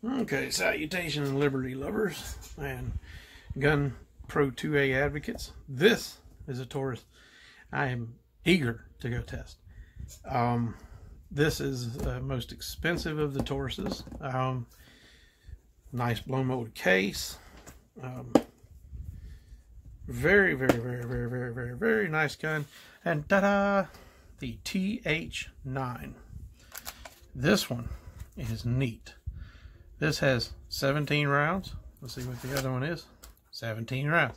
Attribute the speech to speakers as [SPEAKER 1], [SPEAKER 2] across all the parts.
[SPEAKER 1] Okay, salutations, Liberty lovers and gun Pro 2A advocates. This is a Taurus I am eager to go test. This is the most expensive of the Tauruses. Nice blow mold case. Very nice gun. And ta-da! The TH9. This one is neat. This has 17 rounds. Let's see what the other one is. 17 rounds.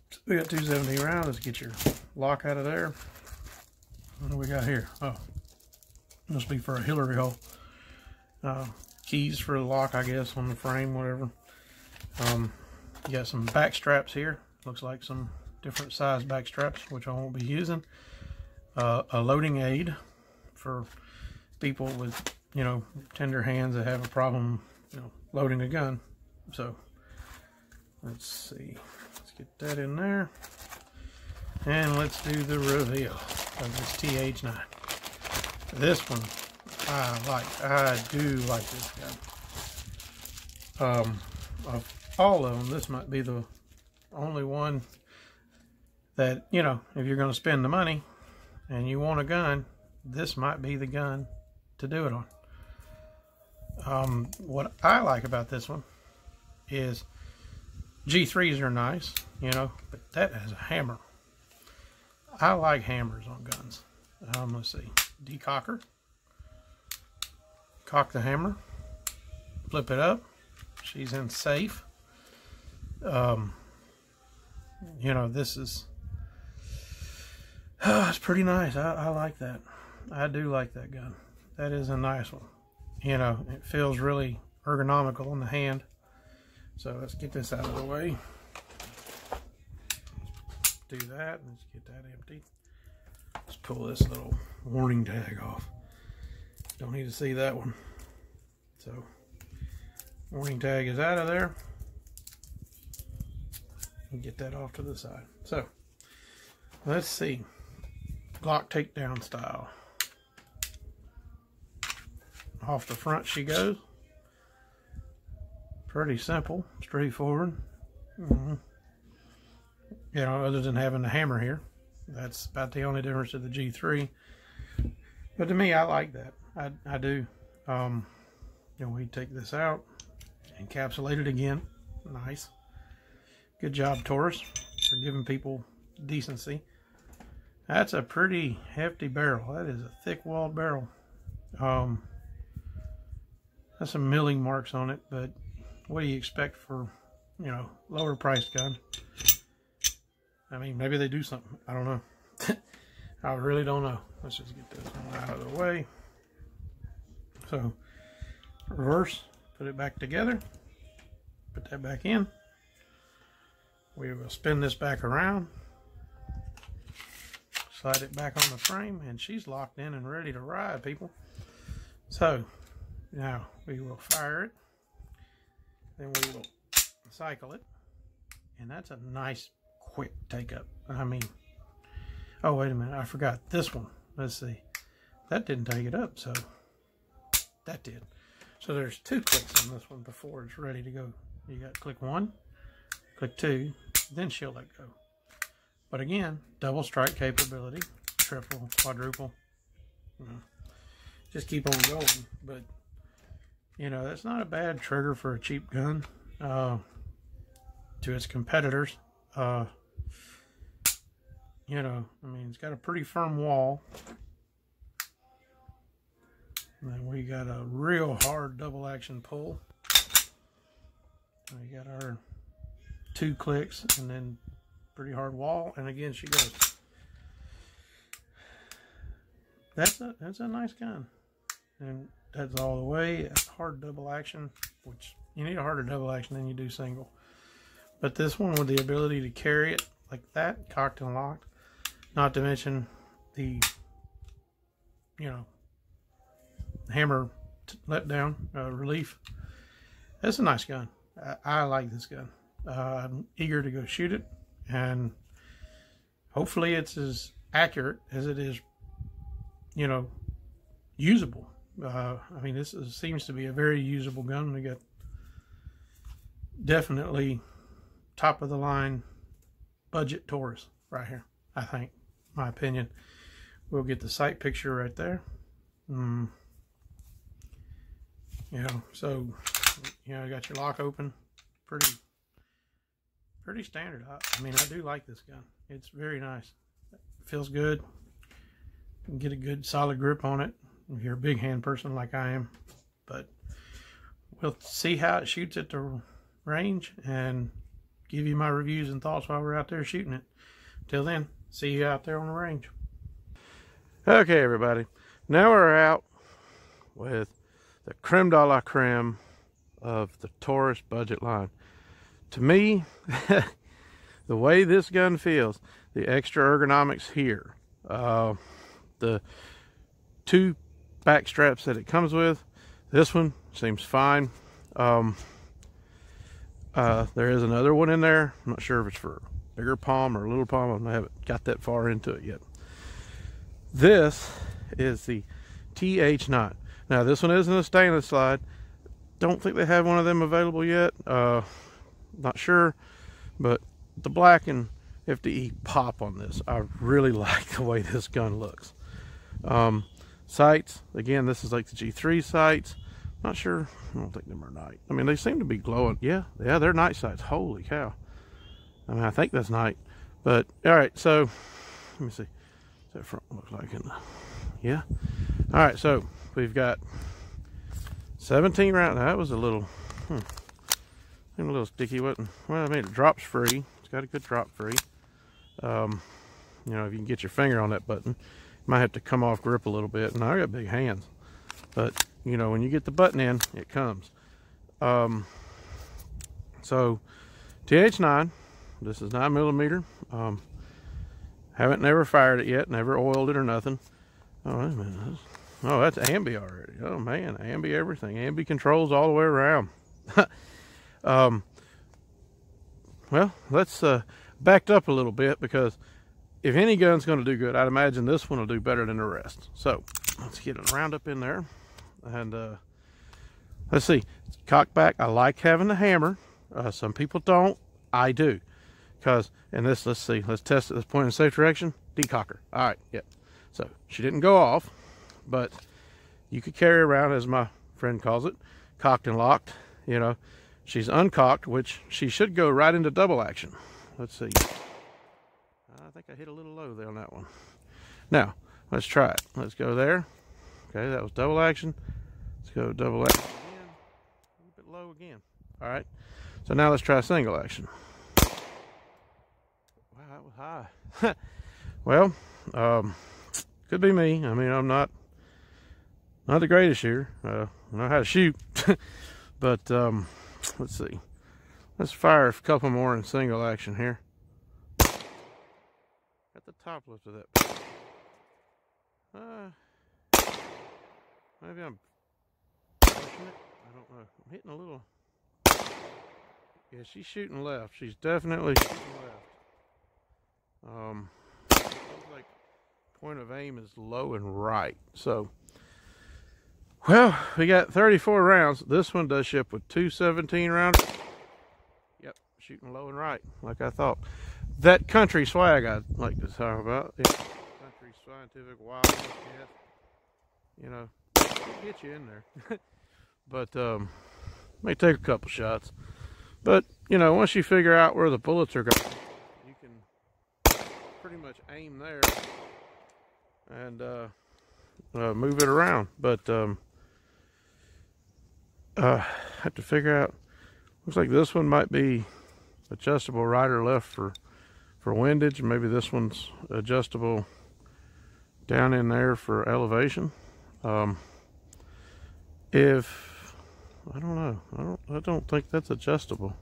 [SPEAKER 1] So we got 217 rounds. Let's get your lock out of there. What do we got here? Oh, must be for a Hillary hole. Keys for the lock, I guess, on the frame, whatever. You got some back straps here. Looks like some different size back straps, which I won't be using. A loading aid for people with, tender hands that have a problem, loading a gun. So let's see. Let's get that in there. And let's do the reveal of this TH9. This one I do like this gun. Of all of them, this might be the only one that, if you're going to spend the money and you want a gun, this might be the gun to do it on. What I like about this one is G3s are nice, but that has a hammer. I like hammers on guns. Let's see. Decocker. Cock the hammer. Flip it up. She's in safe. This is... it's pretty nice. I like that. I do like that gun. That is a nice one. It feels really ergonomical in the hand. So let's get this out of the way. Do that. Let's get that empty. Let's pull this little warning tag off. Don't need to see that one. So, warning tag is out of there. Get that off to the side. So, let's see. Glock takedown style. Off the front she goes. Pretty simple, straightforward. Other than having the hammer here. That's about the only difference to the G3. But to me, I like that. I do. We take this out, encapsulate it again. Nice. Good job, Taurus, for giving people decency. That's a pretty hefty barrel. That is a thick-walled barrel. That's some milling marks on it, but what do you expect for, lower priced gun? I mean, maybe they do something. I don't know. I really don't know. Let's just get this one out of the way. So, reverse, put it back together, put that back in. We will spin this back around, slide it back on the frame, and she's locked in and ready to ride, people. So, now we will fire it, then we will cycle it, and that's a nice quick take up. I mean, oh wait a minute, I forgot this one. Let's see, that didn't take it up, so that did. So there's 2 clicks on this one before it's ready to go. You got click 1, click 2, then she'll let go. But again, double strike capability, triple, quadruple, just keep on going. But that's not a bad trigger for a cheap gun. To its competitors, I mean, it's got a pretty firm wall. And then we got a real hard double action pull. We got our 2 clicks and then pretty hard wall, and again she goes. That's a nice gun, and that's all the way. That's hard double action, which you need a harder double action than you do single. But this one with the ability to carry it like that, cocked and locked, not to mention the hammer let down relief. That's a nice gun. I like this gun. I'm eager to go shoot it, and hopefully it's as accurate as it is, usable. I mean, seems to be a very usable gun. We got definitely top of the line budget Taurus right here, I think, my opinion. We'll get the sight picture right there. You know, so, you know, you got your lock open. Pretty standard. I mean, I do like this gun. It's very nice. It feels good. You can get a good solid grip on it if you're a big hand person like I am. But we'll see how it shoots at the range and give you my reviews and thoughts while we're out there shooting it. Till then, see you out there on the range. Okay, everybody. Now we're out with the creme de la creme of the Taurus budget line. To me, the way this gun feels, the extra ergonomics here, the 2 back straps that it comes with, this one seems fine. There is another one in there. I'm not sure if it's for bigger palm or little palm. I haven't got that far into it yet. This is the TH9. Now this one isn't a stainless slide. Don't think they have one of them available yet. Not sure, but the black and FDE pop on this. I really like the way this gun looks. Sights, again, this is like the G3 sights. Not sure, I don't think them are night. I mean, they seem to be glowing. Yeah, they're night sights. Holy cow. I mean, I think that's night. But, all right, so, let me see. What's that front look like? Yeah. All right, so we've got 17 rounds. Now, that was a little, a little sticky, wasn't? Well, I mean, it drops free. It's got a good drop free. You know, if you can get your finger on that button, you might have to come off grip a little bit. And I got big hands, but you know, when you get the button in, it comes. So TH9, this is 9mm. Haven't never fired it yet, never oiled it or nothing. Oh, wait a minute. Oh, that's ambi already. Oh man, ambi everything. Ambi controls all the way around. Well, let's back up a little bit, because if any gun's going to do good, I'd imagine this one will do better than the rest. So let's get it round up in there, and let's see. Cock back. I like having the hammer. Some people don't. I do, because in this, let's see. Let's test at this point in safe direction. Decocker. All right. Yep. So she didn't go off, but you could carry around, as my friend calls it, cocked and locked. You know, she's uncocked, which she should go right into double action. Let's see. I think I hit a little low there on that one. Now, let's try it. Let's go there. Okay, that was double action. Let's go double action again. A little bit low again. All right. So now let's try single action. Wow, that was high. Well, could be me. I mean, I'm not the greatest shooter. I know how to shoot. But let's see. Let's fire a couple more in single action here. At the top lift of that. Maybe I'm pushing it. I don't know. I'm hitting a little. Yeah, she's shooting left. She's definitely shooting left. Looks like point of aim is low and right. So, well, we got 34 rounds. This one does ship with 2 17-rounders. Yep, shooting low and right, like I thought. That country swag I'd like to talk about. Yeah, country scientific wild, yeah. You know, get you in there. But may take a couple shots. But you know, once you figure out where the bullets are going, you can pretty much aim there and move it around. But have to figure out. Looks like this one might be adjustable right or left for windage. Maybe this one's adjustable down in there for elevation. If I don't know, I don't think that's adjustable.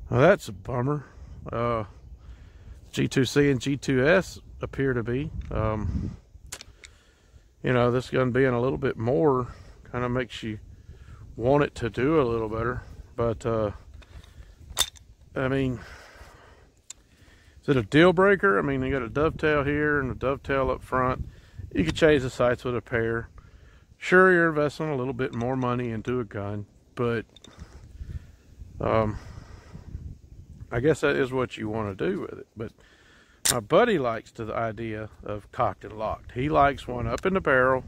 [SPEAKER 1] Well, that's a bummer. G2C and G2S appear to be. You know, this gun being a little bit more kind of makes you want it to do a little better. But I mean, is it a deal breaker? I mean, you got a dovetail here and a dovetail up front. You could change the sights with a pair. Sure, you're investing a little bit more money into a gun, but I guess that is what you want to do with it. But my buddy likes the idea of cocked and locked. He likes one up in the barrel,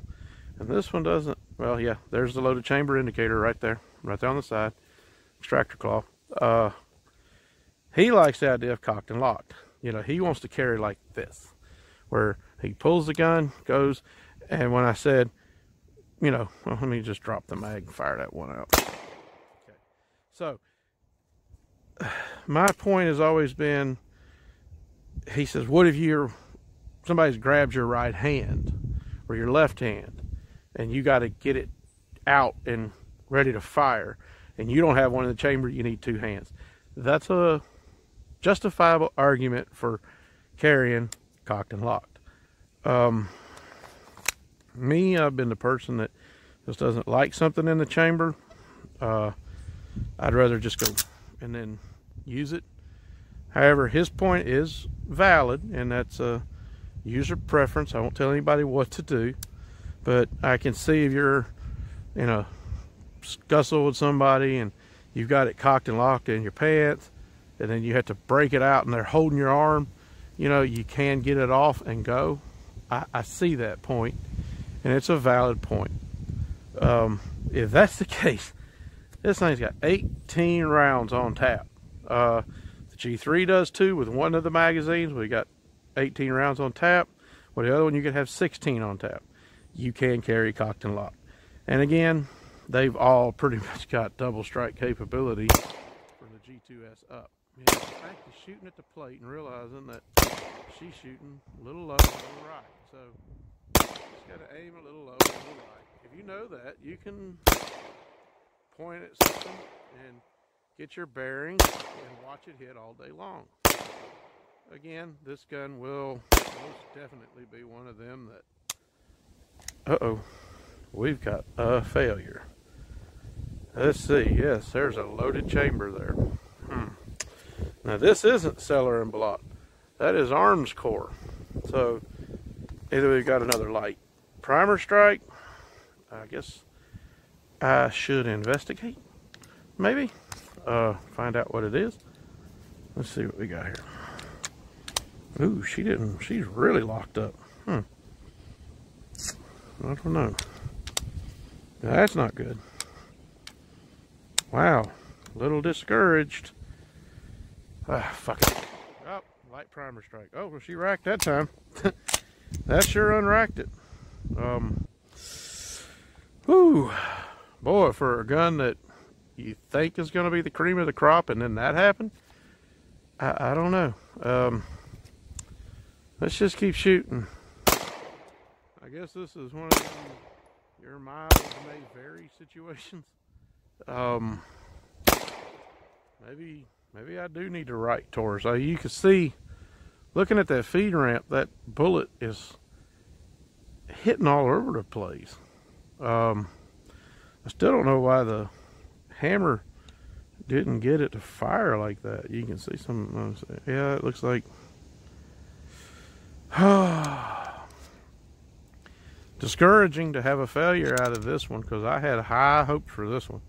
[SPEAKER 1] and this one doesn't. Well, yeah, there's the loaded chamber indicator right there on the side, extractor claw. He likes the idea of cocked and locked. You know, he wants to carry like this, where he pulls the gun, goes, and when I said, you know, well, let me just drop the mag and fire that one out. Okay. So, my point has always been, he says, what if somebody's grabbed your right hand or your left hand and you got to get it out and ready to fire and you don't have one in the chamber, you need two hands. That's a justifiable argument for carrying cocked and locked. Me, I've been the person that just doesn't like something in the chamber. I'd rather just go and then use it. However, his point is valid, and that's a user preference. I won't tell anybody what to do, but I can see if you're in a scuffle with somebody and you've got it cocked and locked in your pants, and then you have to break it out and they're holding your arm, you know, you can get it off and go. I see that point, and it's a valid point. If that's the case, this thing's got 18 rounds on tap. The G3 does too with one of the magazines. We got 18 rounds on tap. With the other one, you could have 16 on tap. You can carry cocked and locked. And again, they've all pretty much got double strike capability for the G2S up. Yeah, the fact is shooting at the plate and realizing that she's shooting a little low, a little right. So just got to aim a little low, a little right. If you know that, you can point at something and get your bearings and watch it hit all day long. Again, this gun will most definitely be one of them that, uh-oh, we've got a failure. Let's see, yes, there's a loaded chamber there. Now this isn't cellar and block. That is arms core. So either we've got another light primer strike. I guess I should investigate, maybe. Find out what it is. Let's see what we got here. Ooh, she's really locked up. I don't know. That's not good. Wow, a little discouraged. Fuck it. Oh, light primer strike. Oh, well, she racked that time. That sure unracked it. Whew. Boy, for a gun that you think is going to be the cream of the crop and then that happened, I don't know. Let's just keep shooting. I guess this is one of them your miles may vary situations. Maybe I do need to right Taurus. You can see, looking at that feed ramp, that bullet is hitting all over the place. I still don't know why the hammer didn't get it to fire like that. You can see some, yeah, it looks like, discouraging to have a failure out of this one, because I had high hopes for this one.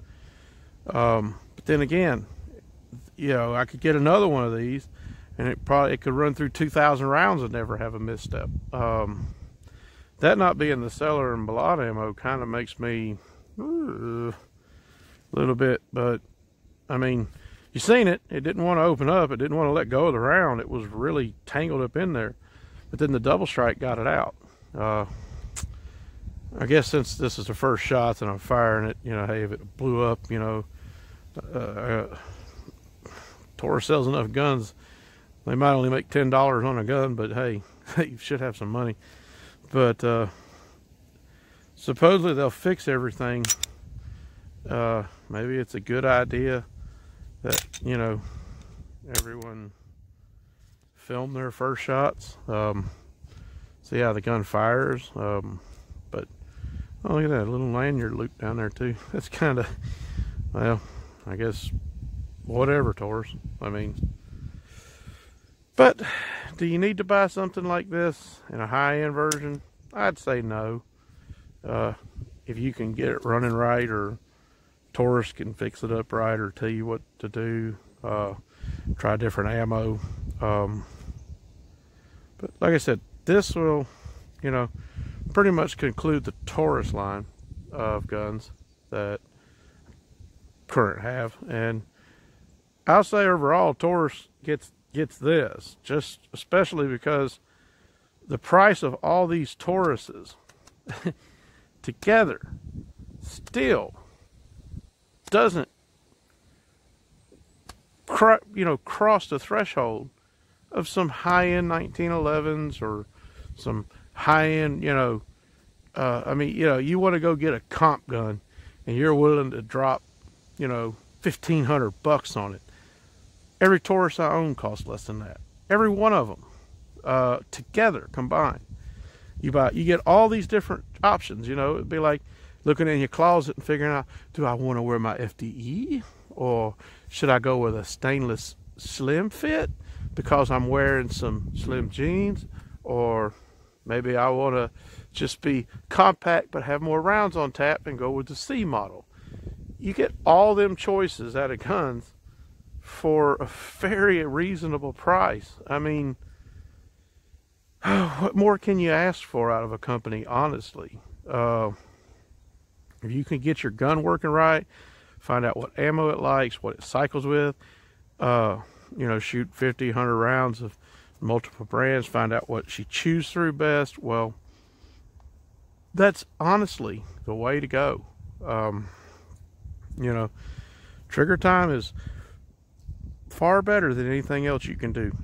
[SPEAKER 1] But then again, you know, I could get another one of these and it could run through 2,000 rounds and never have a misstep. That not being the cellar and bullet ammo kind of makes me a little bit, but I mean, you seen it. It didn't want to open up. It didn't want to let go of the round. It was really tangled up in there. But then the double strike got it out. I guess since this is the first shot and I'm firing it, you know, hey, if it blew up, you know, Taurus sells enough guns. They might only make $10 on a gun, but hey, you should have some money. But supposedly they'll fix everything. Maybe it's a good idea that, you know, everyone film their first shots, see how the gun fires. But oh, look at that little lanyard loop down there too. That's kind of, well, I guess whatever, Taurus. I mean, but do you need to buy something like this in a high-end version? I'd say no. if you can get it running right, or Taurus can fix it up right, or tell you what to do. Try different ammo. But like I said, this will, you know, pretty much conclude the Taurus line of guns that current have. And I'll say overall, Taurus gets this, just especially because the price of all these Tauruses together still doesn't cross the threshold of some high-end 1911s or some high-end, I mean, you want to go get a comp gun and you're willing to drop, $1,500 on it. Every Taurus I own costs less than that. Every one of them, together, combined. You get all these different options. It'd be like looking in your closet and figuring out, do I want to wear my FDE, or should I go with a stainless slim fit because I'm wearing some slim jeans, or maybe I want to just be compact but have more rounds on tap and go with the C model. You get all them choices out of guns for a very reasonable price. I mean, what more can you ask for out of a company, honestly? If you can get your gun working right, find out what ammo it likes, what it cycles with, shoot 50, 100 rounds of multiple brands, find out what she chews through best, well, that's honestly the way to go. Trigger time is far better than anything else you can do.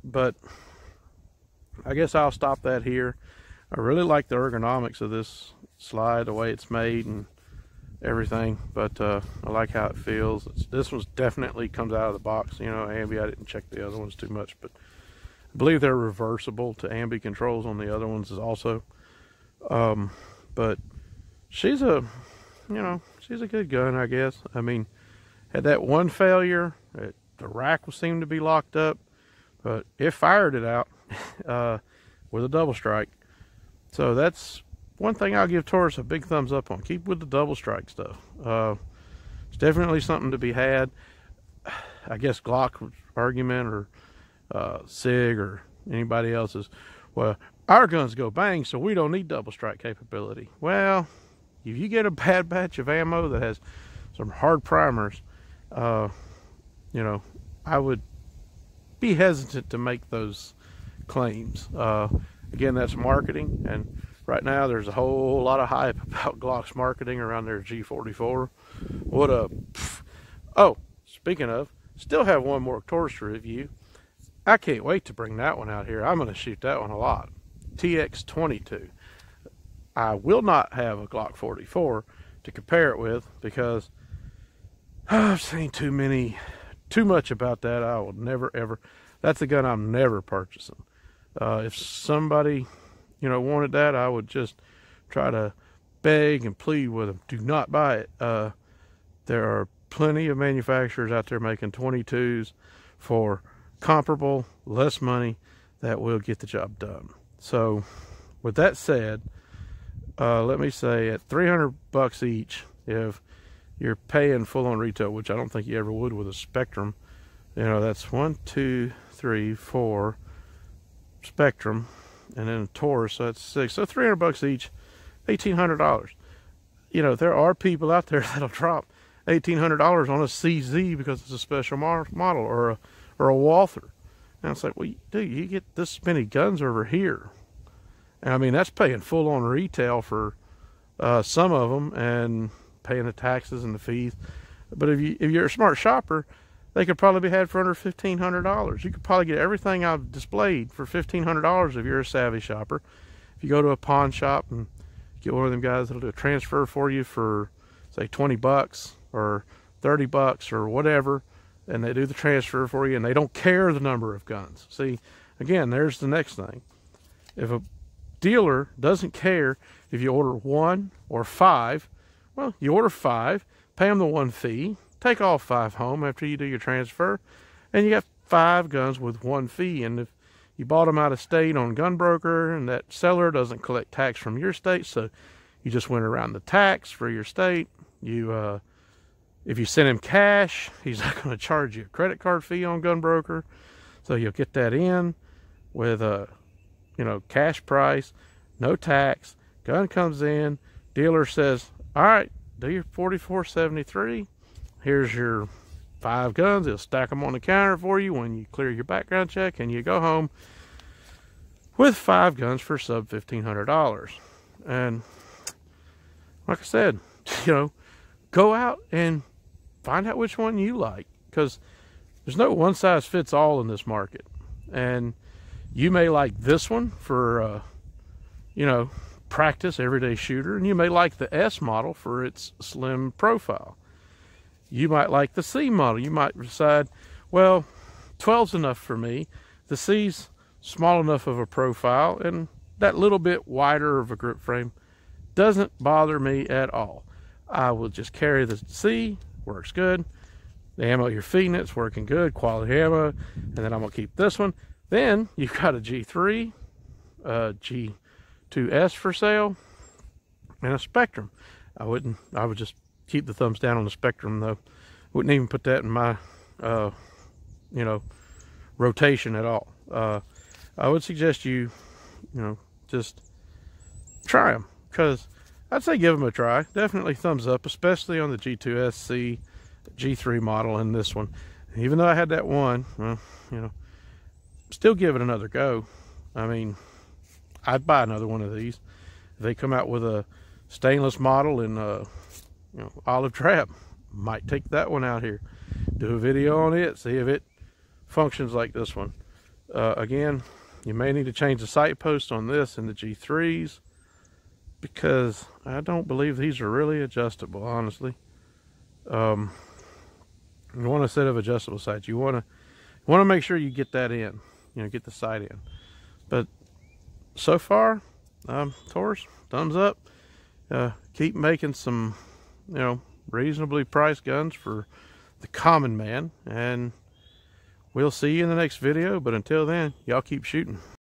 [SPEAKER 1] But I guess I'll stop that here. I really like the ergonomics of this slide, the way it's made and everything, but I like how it feels. This one definitely comes out of the box. Ambi, I didn't check the other ones too much, but I believe they're reversible to ambi controls on the other ones is also. But she's a good gun, I guess. I mean, had that one failure, the rack seemed to be locked up, but it fired it out with a double strike. So that's one thing I'll give Taurus a big thumbs up on. Keep with the double strike stuff. It's definitely something to be had. I guess Glock's argument, or SIG, or anybody else's, well, our guns go bang, so we don't need double strike capability. Well, if you get a bad batch of ammo that has some hard primers, I would be hesitant to make those claims. Again, that's marketing, and right now there's a whole lot of hype about Glock's marketing around their G44. Oh, speaking of, still have one more Taurus to review. I can't wait to bring that one out here. I'm going to shoot that one a lot. TX22. I will not have a Glock 44 to compare it with because I've seen too much about that. I will never ever. That's a gun I'm never purchasing. If somebody, wanted that, I would just try to beg and plead with them. Do not buy it. There are plenty of manufacturers out there making 22s for comparable, less money that will get the job done. So, with that said, let me say at $300 each, if you're paying full on retail, which I don't think you ever would with a Spectrum, that's 1, 2, 3, 4 Spectrum, and then a Taurus, so that's 6. So $300 each, $1,800. There are people out there that'll drop $1,800 on a CZ because it's a special model, or a Walther. And it's like, well, dude, you get this many guns over here. And I mean, that's paying full on retail for some of them, and paying the taxes and the fees. But if you're a smart shopper, they could probably be had for under $1,500. You could probably get everything I've displayed for $1,500 if you're a savvy shopper. If you go to a pawn shop and get one of them guys that'll do a transfer for you for, say, $20 or $30 or whatever, and they do the transfer for you, and they don't care the number of guns. See, again, there's the next thing. If a dealer doesn't care if you order 1 or 5, well, you order 5, pay them the 1 fee, take all 5 home after you do your transfer, and you got 5 guns with 1 fee. And if you bought them out of state on Gunbroker, and that seller doesn't collect tax from your state, so You just went around the tax for your state. You, if you send him cash, he's not going to charge you a credit card fee on GunBroker. So you'll get that in with a, you know, cash price, no tax. Gun comes in, dealer says, all right, do your $44.73. Here's your 5 guns. He'll stack them on the counter for you when you clear your background check, and you go home with 5 guns for sub $1,500. And like I said, you know, go out and find out which one you like, because there's no one size fits all in this market. And you may like this one for, you know, practice, everyday shooter, and you may like the S model for its slim profile. You might like the C model. You might decide, well, 12's enough for me. The C's small enough of a profile, and that little bit wider of a grip frame doesn't bother me at all. I will just carry the C, works good. The ammo you're feeding it's working good, quality ammo, and then I'm gonna keep this one. Then you've got a G3, G2S for sale, and a Spectrum. I would just keep the thumbs down on the Spectrum though. Wouldn't even put that in my, you know, rotation at all. I would suggest you know, just try them, because I'd say give them a try. Definitely thumbs up, especially on the G2SC, G3 model, and this one. Even though I had that one, well, you know, still give it another go. I mean, I'd buy another one of these. If they come out with a stainless model in, you know, olive drab, might take that one out here, do a video on it, see if it functions like this one. Again, you may need to change the sight post on this and the G3s, because I don't believe these are really adjustable, honestly. You want a set of adjustable sights. You want to make sure you get that in, you know, get the sight in. But so far, Taurus, thumbs up. Keep making some, you know, reasonably priced guns for the common man, and we'll see you in the next video. But until then, y'all keep shooting.